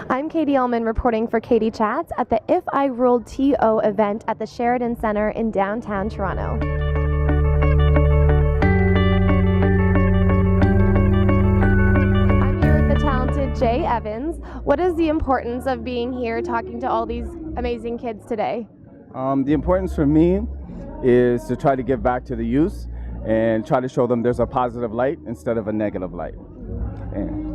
I'm Katie Uhlmann reporting for Katie Chats at the IfIRuledTO event at the Sheridan Center in downtown Toronto. I'm here with the talented Jay Evans. What is the importance of being here talking to all these amazing kids today? The importance for me is to try to give back to the youth and try to show them there's a positive light instead of a negative light.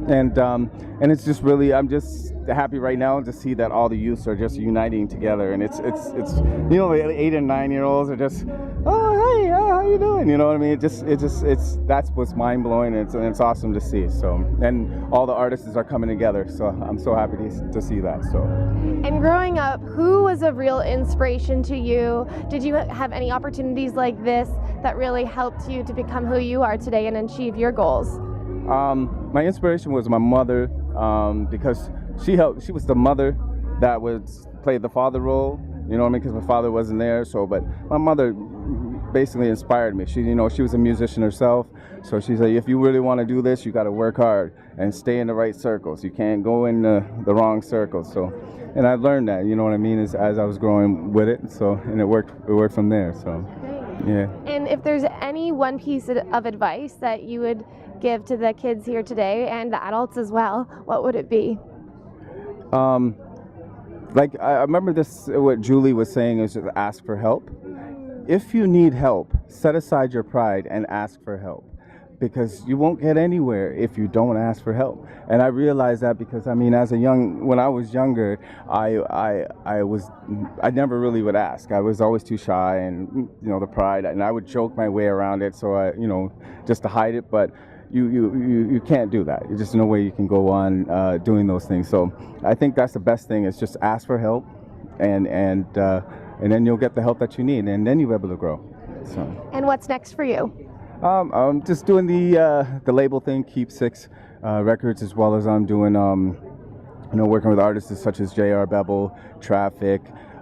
And it's just really, I'm just happy right now to see that all the youths are just uniting together, and it's you know, the 8 and 9 year olds are just, oh hey, how you doing, you know what I mean? It's that's what's mind blowing, and it's awesome to see. So, and all the artists are coming together, so I'm so happy to see that. So, and growing up, who was a real inspiration to you? Did you have any opportunities like this that really helped you to become who you are today and achieve your goals? My inspiration was my mother, because she was the mother that played the father role, you know what I mean, because my father wasn't there. So, but my mother basically inspired me. She was a musician herself, so she said, if you really want to do this, you got to work hard and stay in the right circles. You can't go in the wrong circles. So, and I learned that, you know what I mean, as I was growing with it. So, and it worked from there. So, yeah. And if there's any one piece of advice that you would give to the kids here today and the adults as well, what would it be? Like I remember this, what Julie was saying is just ask for help. If you need help, set aside your pride and ask for help, because you won't get anywhere if you don't ask for help. And I realized that because, I mean, when I was younger, I never really would ask. I was always too shy, and you know, the pride, and I would joke my way around it, so I, you know, just to hide it. But you can't do that. There's just no way you can go on doing those things. So I think that's the best thing, is just ask for help, and then you'll get the help that you need, and then you'll be able to grow. So. And what's next for you? I'm just doing the label thing, Keep Six Records, as well as I'm doing you know, working with artists such as J.R. Bevel, Traffic,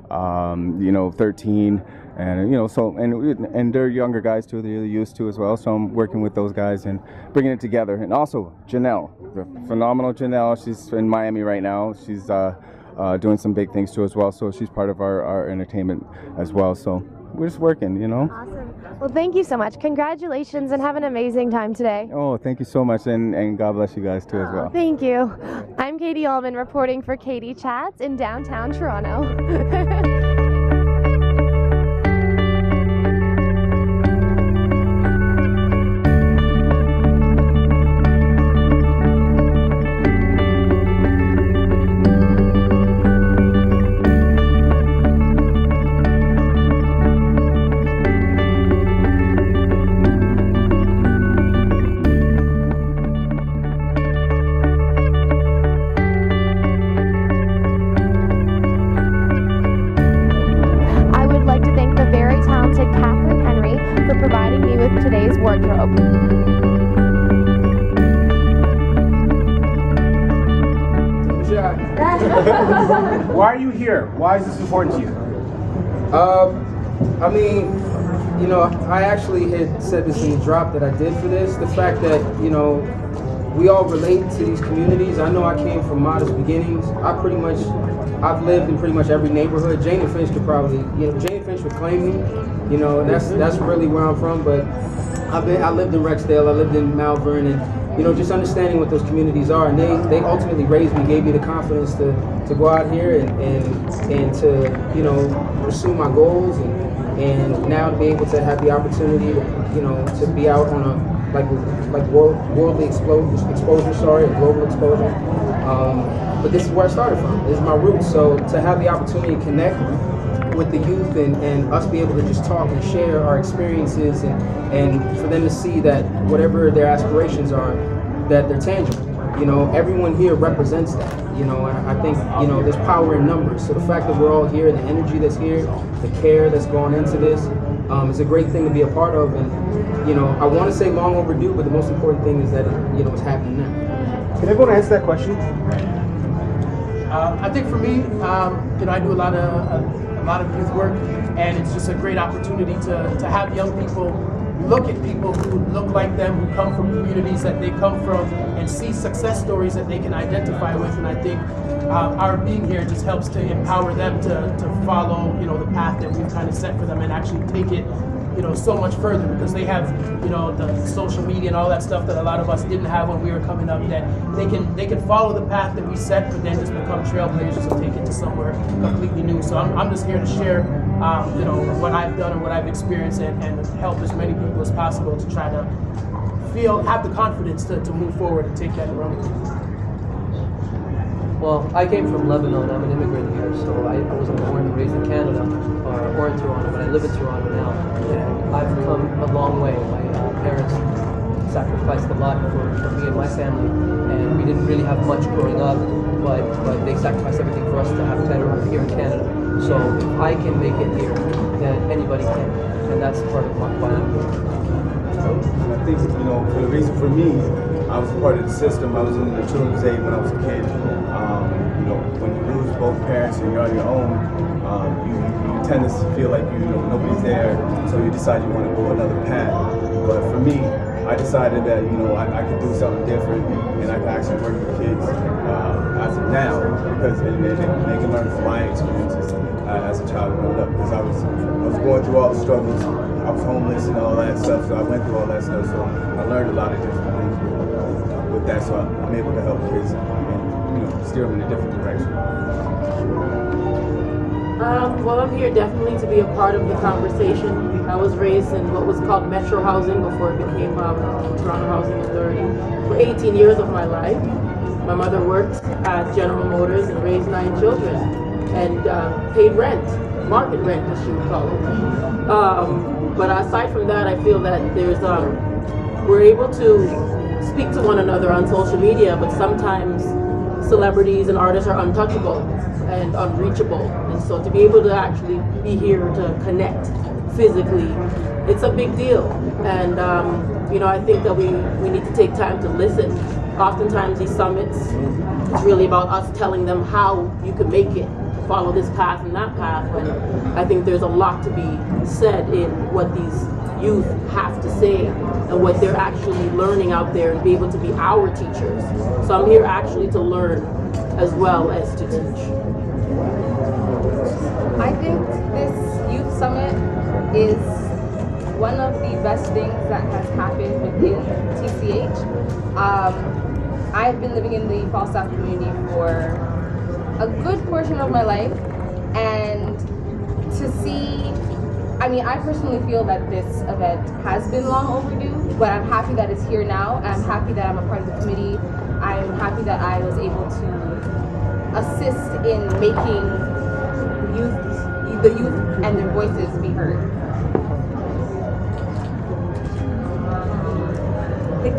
you know, 13. And you know, so and they're younger guys too. They're used to as well. So I'm working with those guys and bringing it together. And also Janelle, the phenomenal Janelle. She's in Miami right now. She's doing some big things too as well. So she's part of our entertainment as well. So we're just working, you know. Awesome. Well, thank you so much. Congratulations, and have an amazing time today. Oh, thank you so much, and God bless you guys too as well. Thank you. I'm Katie Uhlmann reporting for Katie Chats in downtown Toronto. Providing me with today's wardrobe. Why are you here? Why is this important to you? I mean, you know, I actually had said this in the drop that I did for this. The fact that, you know, we all relate to these communities. I know I came from modest beginnings. I've lived in pretty much every neighborhood. Jane and Finch could probably, you know, Jane and Finch would claim me. You know, that's really where I'm from. But I lived in Rexdale, I lived in Malvern, and you know, just understanding what those communities are, and they ultimately raised me, gave me the confidence to go out here and to, you know, pursue my goals, and now to be able to have the opportunity to, you know, to be out on a like worldly exposure, sorry, global exposure. But this is where I started from. This is my roots. So to have the opportunity to connect with the youth and us be able to just talk and share our experiences, and for them to see that whatever their aspirations are, that they're tangible. You know, everyone here represents that. You know, and I think, you know, there's power in numbers. So the fact that we're all here, the energy that's here, the care that's gone into this, is a great thing to be a part of. And, you know, I want to say long overdue, but the most important thing is that it, you know, it's happening now. Can everyone answer that question? I think for me, you know, I do a lot of youth work, and it's just a great opportunity to have young people look at people who look like them, who come from communities that they come from, and see success stories that they can identify with. And I think our being here just helps to empower them to follow, the path that we've kind of set for them and actually take it, so much further, because they have, the social media and all that stuff that a lot of us didn't have when we were coming up, that they can follow the path that we set, but then just become trailblazers and take it to somewhere completely new. So I'm just here to share, what I've done and what I've experienced, and help as many people as possible to try to have the confidence to move forward and take that road. Well, I came from Lebanon. I'm an immigrant here, so I wasn't born and raised in Canada or in Toronto, but I live in Toronto now. And I've come a long way. My parents sacrificed a lot for me and my family, and we didn't really have much growing up, but they sacrificed everything for us to have better here in Canada. So if I can make it here, then anybody can, and that's part of why I'm here. And I think, the reason for me, I was part of the system. I was in the children's aid when I was a kid. When you lose both parents and you're on your own, you tend to feel like nobody's there, so you decide you want to go another path. But for me, I decided that I could do something different, and I could actually work with kids as of now, because they can learn from my experiences as a child growing up. Because I was going through all the struggles. I was homeless and all that stuff, so I went through all that stuff. So I learned a lot of different things with that. So I'm able to help kids and steer them in a different direction. Well, I'm here definitely to be a part of the conversation. I was raised in what was called Metro Housing before it became Toronto Housing Authority for 18 years of my life. My mother worked at General Motors and raised 9 children and paid rent, market rent as she would call it. But aside from that, I feel that we're able to speak to one another on social media, but sometimes celebrities and artists are untouchable and unreachable, and so to be able to actually be here to connect physically, it's a big deal. And I think that we need to take time to listen. Oftentimes these summits, it's really about us telling them how you can make it, follow this path and that path, and I think there's a lot to be said in what these youth have to say and what they're actually learning out there, and be able to be our teachers. So I'm here actually to learn as well as to teach. I think this youth summit is one of the best things that has happened within TCH. I've been living in the Falstaff community for a good portion of my life, and to see, I personally feel that this event has been long overdue, but I'm happy that it's here now. I'm happy that I'm a part of the committee. I'm happy that I was able to assist in making the youth and their voices be heard.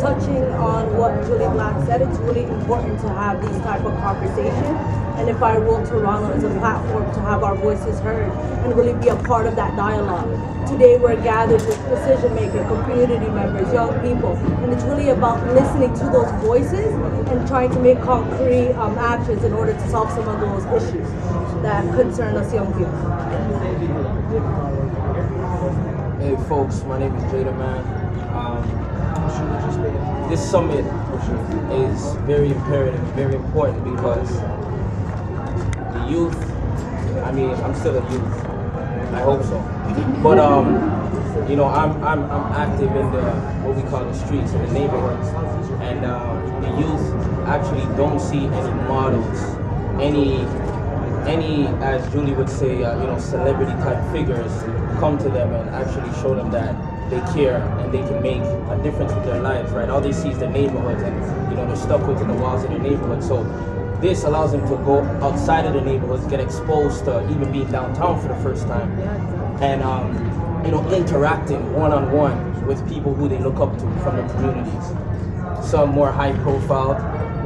Touching on what Julie Black said, it's really important to have these type of conversations, and IfIRuledTO Toronto is a platform to have our voices heard and really be a part of that dialogue. Today we're gathered with decision makers, community members, young people, and it's really about listening to those voices and trying to make concrete actions in order to solve some of those issues that concern us young people. Hey folks, my name is Jada Man. This summit is very imperative, very important, because the youth, I'm still a youth, I hope so, but I'm active in what we call the streets, in the neighborhoods, and the youth actually don't see any models, any, as Julie would say, celebrity type figures come to them and actually show them that they care and they can make a difference with their lives, right? All they see is the neighborhoods, and they're stuck within the walls of their neighborhood. So this allows them to go outside of the neighborhoods, get exposed to even being downtown for the first time, and interacting one-on-one with people who they look up to from the communities. Some more high profile,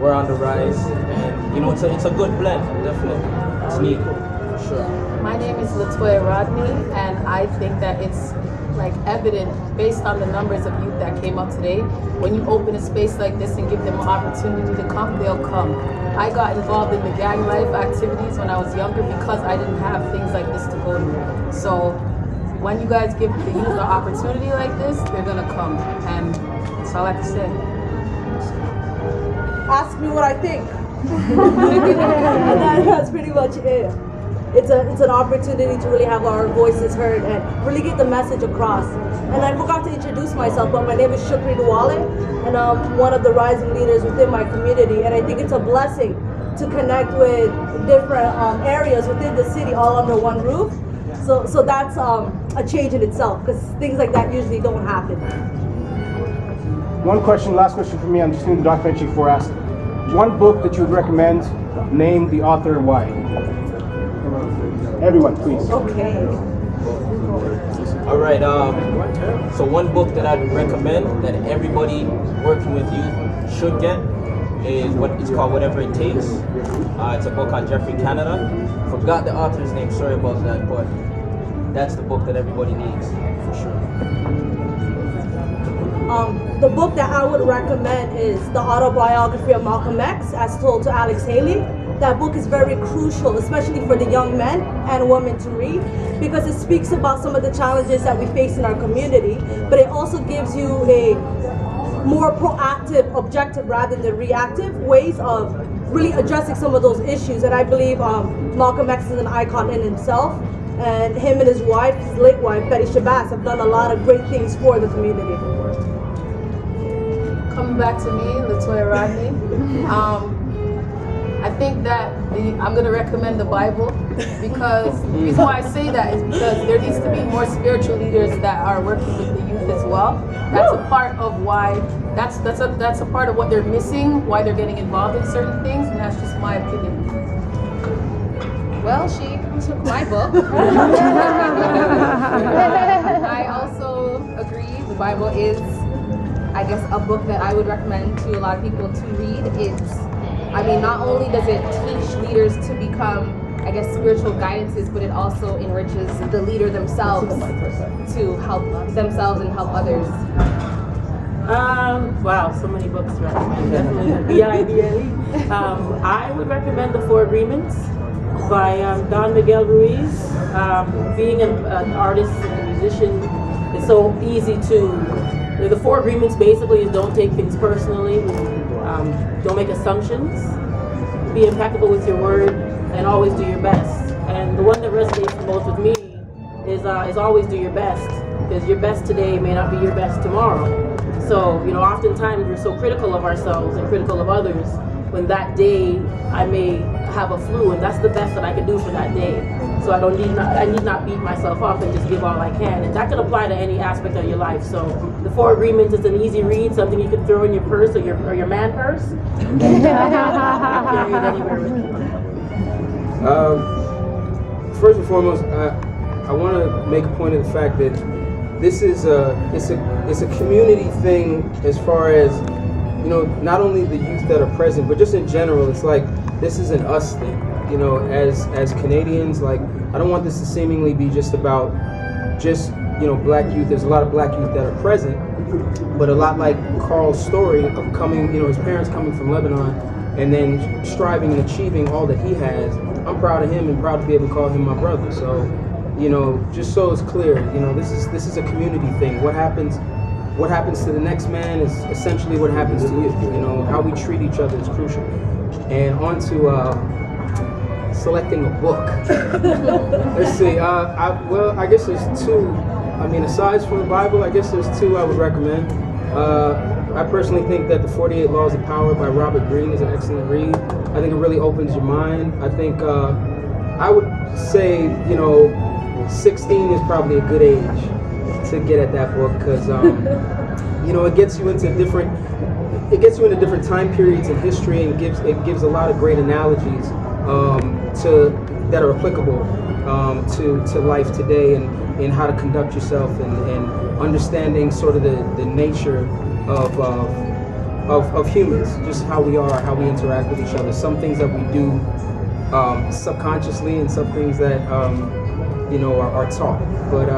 we're on the rise, and it's a good blend, definitely. It's needed, for sure. My name is Latoya Rodney, and I think that it's evident based on the numbers of youth that came up today. When you open a space like this and give them an opportunity to come, they'll come. I got involved in the gang life activities when I was younger because I didn't have things like this to go to. So when you guys give the youth an opportunity like this, they're gonna come, and that's all I can say. Ask me what I think. And that's pretty much it. It's an opportunity to really have our voices heard and really get the message across. And I forgot to introduce myself, but my name is Shukri Duwale, and I'm one of the rising leaders within my community. And I think it's a blessing to connect with different areas within the city all under one roof. So that's a change in itself, because things like that usually don't happen. One question, last question for me. I'm just doing the documentary for asked. One book that you would recommend, name the author, why? Everyone, please. Okay. All right. So one book that I would recommend that everybody working with youth should get is what it's called, Whatever It Takes. It's a book on Jeffrey Canada. Forgot the author's name. Sorry about that, but that's the book that everybody needs for sure. The book that I would recommend is The Autobiography of Malcolm X, as told to Alex Haley. That book is very crucial, especially for the young men and women to read, because it speaks about some of the challenges that we face in our community, but it also gives you a more proactive, objective rather than reactive ways of really addressing some of those issues. And I believe Malcolm X is an icon in himself, and him and his wife, his late wife, Betty Shabazz, have done a lot of great things for the community. Coming back to me, Latoya Rodney. I think that I'm going to recommend the Bible, because the reason why I say that is because there needs to be more spiritual leaders that are working with the youth as well. That's a part of why, that's a part of what they're missing, why they're getting involved in certain things, and that's just my opinion. Well, she took my book. I also agree, the Bible is, I guess, a book that I would recommend to a lot of people to read. Not only does it teach leaders to become, I guess, spiritual guidances, but it also enriches the leader themselves to help themselves and help others. Wow, so many books to recommend. Definitely BIBLE. I would recommend The Four Agreements by Don Miguel Ruiz. Being an artist and a musician is so easy to. The Four Agreements basically is don't take things personally, don't make assumptions, be impeccable with your word, and always do your best. And the one that resonates the most with me is always do your best, because your best today may not be your best tomorrow. So, oftentimes we're so critical of ourselves and critical of others, when that day I may have a flu, and that's the best that I can do for that day. So I need not beat myself up and just give all I can. And that can apply to any aspect of your life. So The Four Agreements is an easy read, something you can throw in your purse or your man purse. Carry it anywhere with you. First and foremost, I want to make a point of the fact that this is it's a community thing, as far as not only the youth that are present, but just in general. It's like this is an us thing. As Canadians, like, I don't want this to seemingly be just about black youth. There's a lot of black youth that are present, but a lot like Carl's story of coming, his parents coming from Lebanon and then striving and achieving all that he has. I'm proud of him and proud to be able to call him my brother. So, just so it's clear, this is a community thing. What happens to the next man is essentially what happens to you. How we treat each other is crucial. And on to selecting a book. Let's see. I guess there's two. Aside from the Bible, I guess there's two I would recommend. I personally think that The 48 Laws of Power by Robert Greene is an excellent read. I think it really opens your mind. I think I would say 16 is probably a good age to get at that book, because it gets you into different time periods in history, and it gives a lot of great analogies that are applicable to life today, and how to conduct yourself, and understanding sort of the nature of humans, just how we are, how we interact with each other. Some things that we do subconsciously, and some things that are taught. But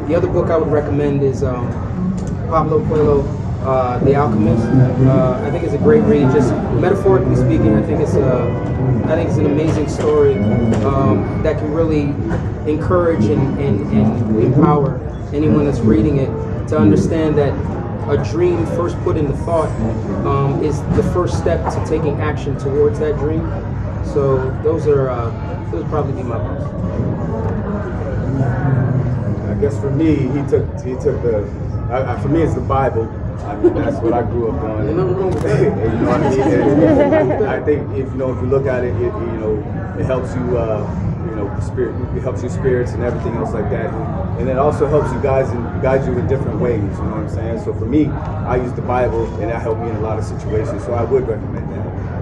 the other book I would recommend is Pablo Coelho, The Alchemist. I think it's a great read. Just metaphorically speaking, I think it's an amazing story that can really encourage and empower anyone that's reading it to understand that a dream first put into thought is the first step to taking action towards that dream. So those would probably be my books. I guess for me, he took the. For me, it's the Bible. I mean, that's what I grew up on. You know what I mean? And I think if you look at it, it helps you. It helps your spirits and everything else like that, and it also helps you guide you in different ways. You know what I'm saying? So for me, I use the Bible, and that helped me in a lot of situations. So I would recommend that.